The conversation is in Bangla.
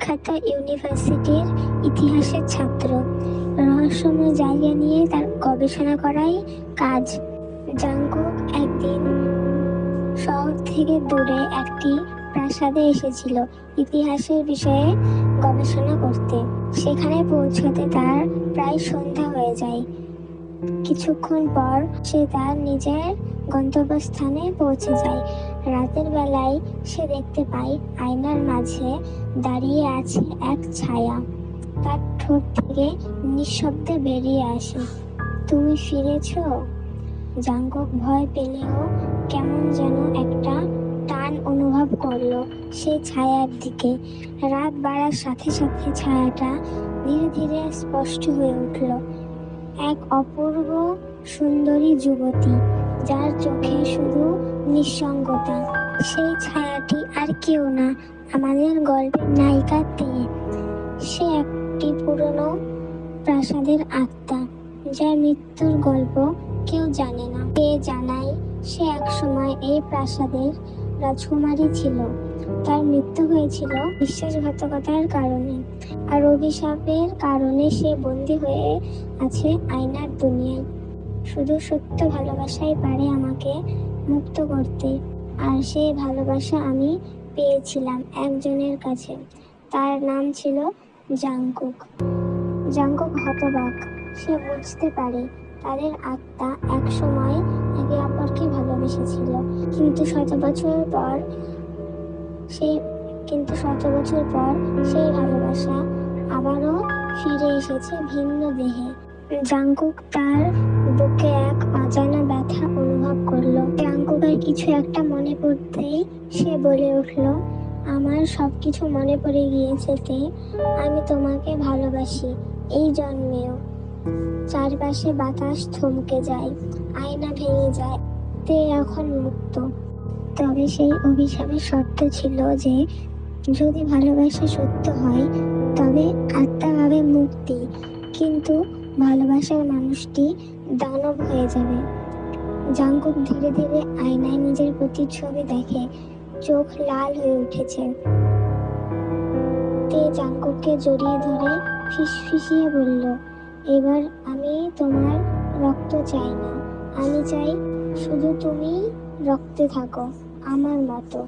বিখ্যাত ইউনিভার্সিটির ইতিহাসের ছাত্র। রহস্যময় জায়গা নিয়ে তার গবেষণা করাই কাজ। জাংকুক একদিন শহর থেকে দূরে একটি প্রাসাদে এসেছিল ইতিহাসের বিষয়ে গবেষণা করতে। সেখানে পৌঁছতে তার প্রায় সন্ধ্যা হয়ে যায়। কিছুক্ষণ পর সে তার নিজের গন্তব্যস্থানে পৌঁছে যায়। রাতের বেলায় সে দেখতে পায় আয়নার মাঝে দাঁড়িয়ে আছে এক ছায়া। তার ঠোঁট থেকে নিঃশব্দে বেরিয়ে আসে, "তুমি ফিরেছো?" জাংকুক ভয় পেলেও কেমন যেন একটা টান অনুভব করলো সেই ছায়ার দিকে। রাত বাড়ার সাথে সাথে ছায়াটা ধীরে ধীরে স্পষ্ট হয়ে উঠল। এক অপূর্ব সুন্দরী যুবতী, যার চোখে শুধু নিঃসঙ্গতা। সেই ছায়াটি আর কেউ না, আমাদের গল্পের নায়িকা তে। সে একটি পুরনো প্রাসাদের আত্মা, যার মৃত্যুর গল্প কেউ জানে না। তে জানায় সে একসময় এই প্রাসাদের রাজকুমারী ছিল। তার মৃত্যু হয়েছিল বিশ্বাসঘাতকতার কারণে, আর অভিশাপের কারণে সে বন্দী হয়ে আছে আয়নার দুনিয়ায়। শুধু সত্য ভালোবাসাই পারে আমাকে মুক্ত করতে, আর সেই ভালোবাসা আমি পেয়েছিলাম একজনের কাছে। তার নাম ছিল জাংকুক। জাংকুক হতবাক। সে বুঝতে পারে তাদের আত্মা একসময় একে অপরকে ভালোবেসেছিল, কিন্তু শত বছর পর সেই ভালোবাসা আবারও ফিরে এসেছে ভিন্ন দেহে। জাংকুক তার বুকে এক অজানা ব্যথা অনুভব করলো। জাংকুকের কিছু একটা মনে পড়তেই সে বলে উঠল, "আমার সবকিছু মনে পড়ে গিয়েছে তে। আমি তোমাকে ভালোবাসি, এই জন্মেও।" চারপাশে বাতাস থমকে যায়, আয়না ভেঙে যায়। তে এখন মুক্ত। তবে সেই অভিশাপের শর্ত ছিল যে যদি ভালোবাসা সত্য হয় তবে আত্মা পাবে মুক্তি, কিন্তু ভালোবাসার মানুষটি দানব হয়ে যাবে। জাংকুক ধীরে ধীরে আয়নায় নিজের প্রতিচ্ছবি দেখে, চোখ লাল হয়ে উঠেছে। তে জাংকুককে জড়িয়ে ধরে ফিসফিসিয়ে বলল, "এবার আমি তোমার রক্ত চাই না, আমি চাই শুধু তুমি রক্তে থাকো, আমার মতো।"